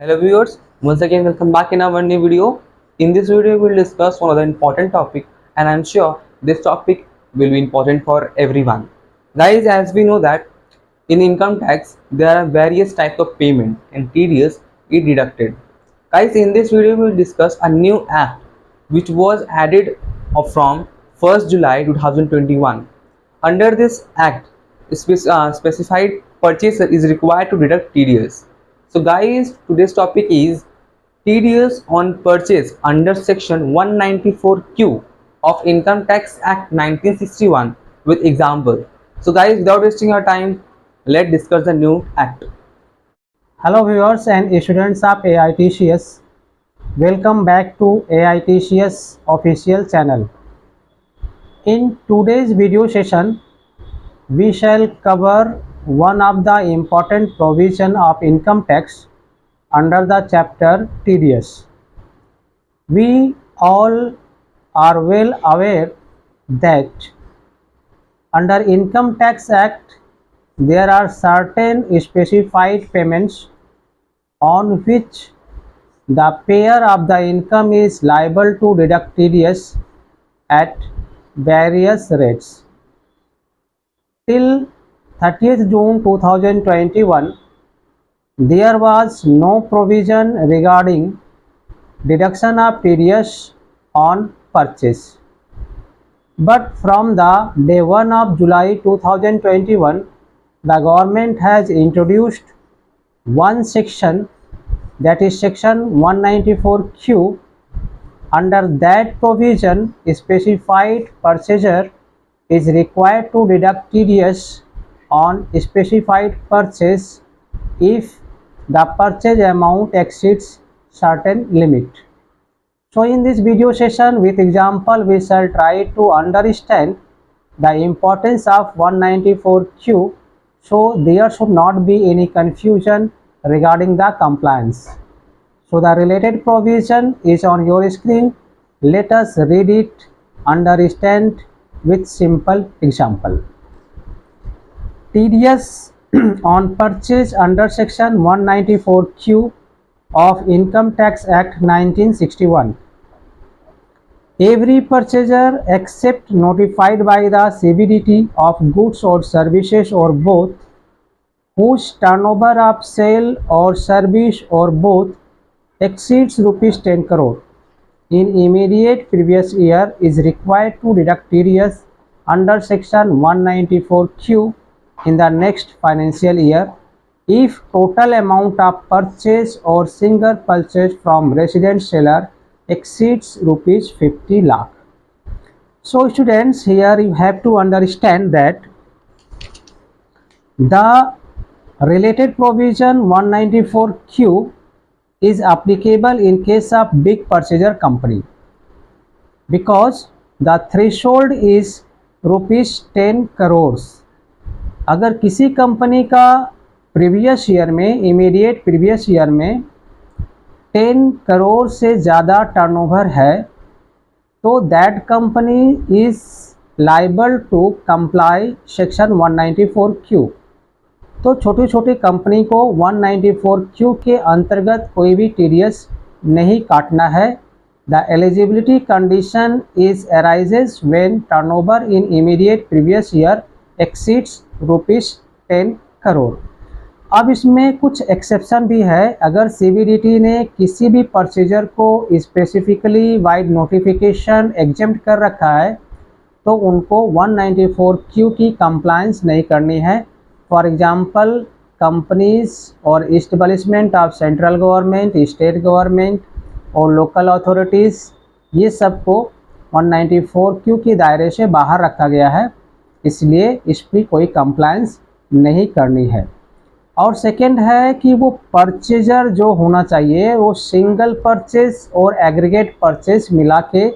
Hello viewers, once again welcome back in our new video. In this video we will discuss one of the important topic, and I am sure this topic will be important for everyone. Guys, as we know that in income tax there are various types of payment and TDS is deducted. Guys, in this video we will discuss a new act which was added from 1st July 2021. Under this act, specified purchaser is required to deduct TDS. So guys, today's topic is TDS on purchase under section 194Q of Income Tax Act 1961 with example. So guys, without wasting our time, let's discuss the new act. Hello viewers and students of AITCS. Welcome back to AITCS official channel. In today's video session, we shall cover one of the important provision of income tax under the chapter TDS. We all are well aware that under Income Tax Act there are certain specified payments on which the payer of the income is liable to deduct TDS at various rates. Till 30th June 2021, there was no provision regarding deduction of TDS on purchase. But from the day 1 of July 2021, the government has introduced one section, that is section 194Q. Under that provision, a specified purchaser is required to deduct TDS on specified purchase if the purchase amount exceeds certain limit. So in this video session with example, we shall try to understand the importance of 194Q, so there should not be any confusion regarding the compliance. So the related provision is on your screen. Let us read it, understand with simple example. TDS on purchase under section 194Q of Income Tax Act 1961. Every purchaser except notified by the CBDT of goods or services or both, whose turnover of sale or service or both exceeds rupees 10 crore in immediate previous year is required to deduct TDS under section 194Q in the next financial year if total amount of purchase or single purchase from resident seller exceeds rupees 50 lakh. So students, here you have to understand that the related provision 194Q is applicable in case of big purchaser company because the threshold is rupees 10 crores. अगर किसी company का previous year में, immediate previous year में 10 करोड़ से ज़्यादा turnover है तो that company is liable to comply section 194Q. तो छोटी छोटी कंपनी को 194Q के अंतर्गत कोई भी TDS नहीं काटना है. The eligibility condition is arises when turnover in immediate previous year exceeds rupees 10 crore. अब इसमें कुछ एक्सेप्शन भी है. अगर CBDT ने किसी भी परचेजर को स्पेसिफिकली वाइड नोटिफिकेशन एग्जेम्प्ट कर रखा है तो उनको 194Q की कंप्लायंस नहीं करनी है. फॉर एग्जांपल कंपनीज और establishment of central government, state government और लोकल अथॉरिटीज़, ये सबको 194Q के दायरे से बाहर रखा गया है, इसलिए इस पर कोई कंप्लायंस नहीं करनी है. और सेकेंड है कि वो परचेजर जो होना चाहिए वो सिंगल परचेज और एग्रीगेट परचेज मिला के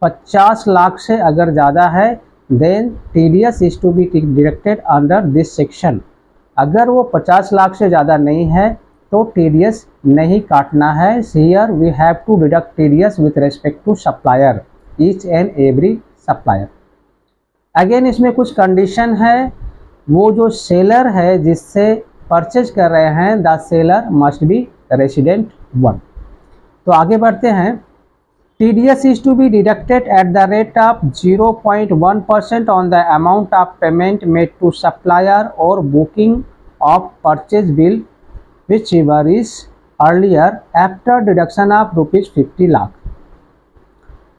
50 लाख से अगर ज़्यादा है then TDS is to be deducted under this section. अगर वो 50 लाख से ज़्यादा नहीं है तो TDS नहीं काटना है. Here we have to deduct TDS with respect to supplier, each and every supplier. Again इसमें कुछ कंडीशन है. वो जो सेलर है जिससे परचेज कर रहे हैं, the seller must be resident 1। तो आगे बढ़ते हैं। TDS is to be deducted at the rate of 0.1% on the amount of payment made to supplier or booking of purchase bill whichever is earlier after deduction of rupees 50 lakh.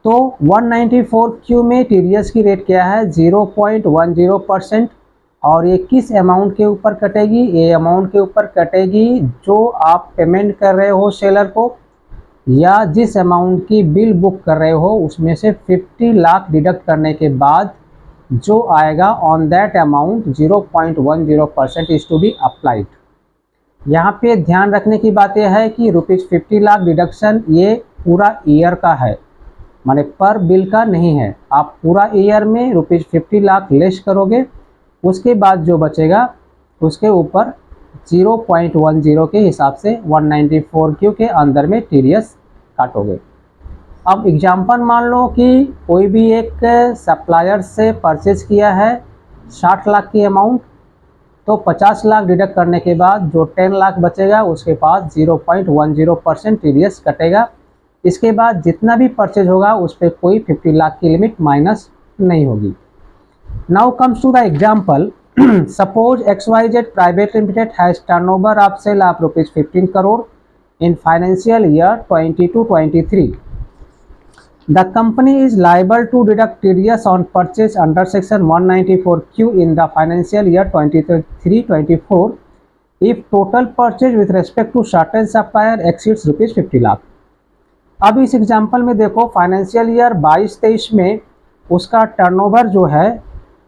तो 194Q में TDS की rate क्या है 0.10%, और ये किस amount के ऊपर कटेगी, ये अमाउंट के ऊपर कटेगी जो आप पेमेंट कर रहे हो सेलर को, या जिस अमाउंट की बिल बुक कर रहे हो उसमें से 50 लाख डिडक्ट करने के बाद जो आएगा on that amount 0.10% is to be applied. यहाँ पे ध्यान रखने की बात यह है कि ₹50 लाख डिडक्शन ये पूरा ईयर का है, माने पर बिल का नहीं है। आप पूरा ईयर में ₹50 लाख लेस करोगे, उसके बाद जो बचेगा उसके ऊपर 0.10 के हिसाब से 194Q के अंदर में TDS काटोगे। अब एग्जाम्पल मान लो कि कोई भी एक सप्लायर से परचेज किया है 60 लाख की अमाउंट, तो 50 लाख डिडक्ट करने के बाद जो 10 लाख बचेगा उसके पास 0.10% TDS कटेगा। इसके बाद जितना भी परचेज होगा उस पर कोई 50 लाख की लिमिट माइनस नहीं होगी। Now comes to the example. Suppose XYZ Private Limited has turnover of sale of rupees 15 crore in financial year 22-23. The company is liable to deduct TDS on purchase under section 194Q in the financial year 23-24 if total purchase with respect to certain supplier exceeds rupees 50 lakh. अब इस example में देखो financial year 22-23 में उसका turnover जो है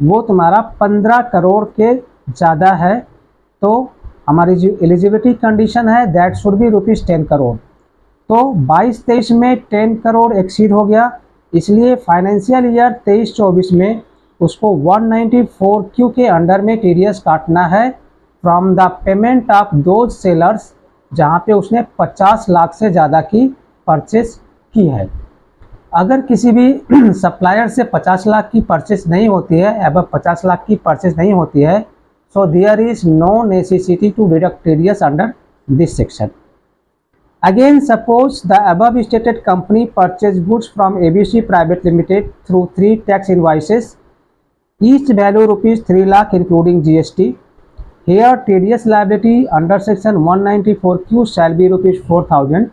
वो तुम्हारा 15 करोड़ के ज़्यादा है, तो हमारी जो एलिजिबिलिटी कंडीशन है दैट शुड बी ₹10 करोड़। तो 22-23 में 10 करोड़ एक्सीड हो गया, इसलिए फाइनेंशियल ईयर 23-24 में उसको 194Q के अंडर में TDS काटना है from the payment of those sellers जहाँ पे उसने 50 लाख से ज़्यादा की परचेस की है। अगर किसी भी सप्लायर से 50 लाख की परचेस नहीं होती है, अब 50 लाख की परचेस नहीं होती है, so there is no necessity to deduct TDS under this section. Again suppose the above stated company purchase goods from ABC private limited through 3 tax invoices each value ₹3 lakh including GST। Here TDS liability under section 194Q shall be ₹4,000,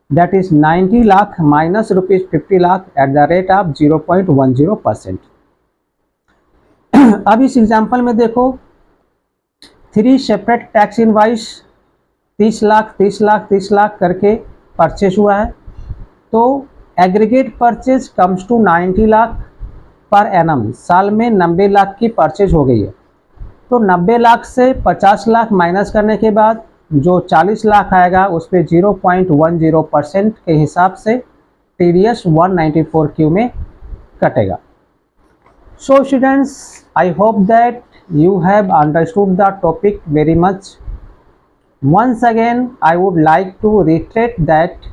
that is 90 lakh minus ₹50 lakh at the rate of 0.10%। अब इस example में देखो 3 separate tax invoice 30 lakh 30 lakh 30 lakh करके purchase हुआ है, तो aggregate purchase comes to 90 lakh per annum, साल में 90 लाख की परचेज हो गई है। तो 90 लाख से 50 लाख माइनस करने के बाद जो 40 लाख आएगा उस पर 0.10% के हिसाब से TDS 194Q में कटेगा। So students, I hope that you have understood the topic very much. Once again, I would like to reiterate that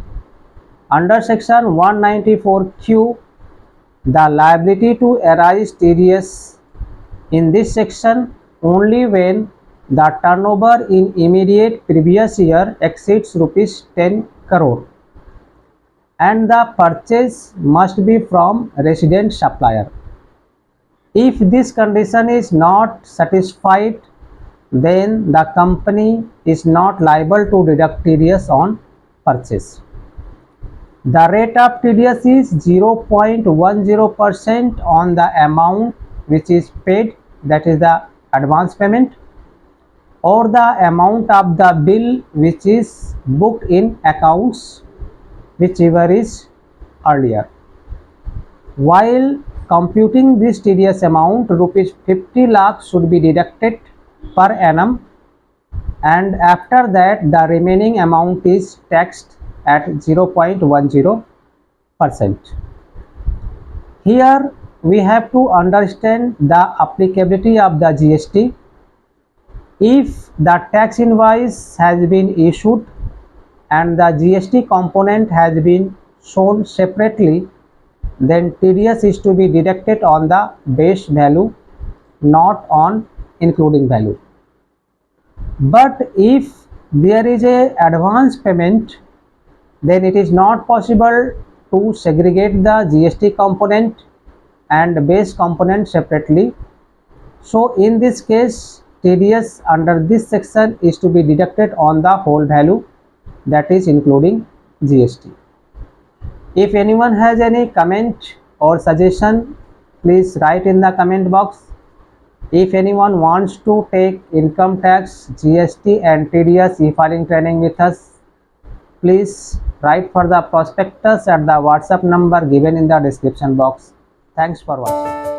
under section 194Q, the liability to arise TDS in this section only when the turnover in immediate previous year exceeds ₹10 crore and the purchase must be from resident supplier. If this condition is not satisfied, then the company is not liable to deduct TDS on purchase. The rate of TDS is 0.10% on the amount which is paid, that is the advance payment, or the amount of the bill which is booked in accounts, whichever is earlier. While computing this TDS amount, ₹50 lakh should be deducted per annum, and after that the remaining amount is taxed at 0.10%. Here we have to understand the applicability of the GST. If the tax invoice has been issued and the GST component has been shown separately, then TDS is to be deducted on the base value, not on including value. But if there is a advance payment, then it is not possible to segregate the GST component and base component separately. So in this case, TDS under this section is to be deducted on the whole value, that is including GST. If anyone has any comment or suggestion, please write in the comment box. If anyone wants to take income tax, GST and TDS e-filing training with us, please write for the prospectus at the WhatsApp number given in the description box. Thanks for watching.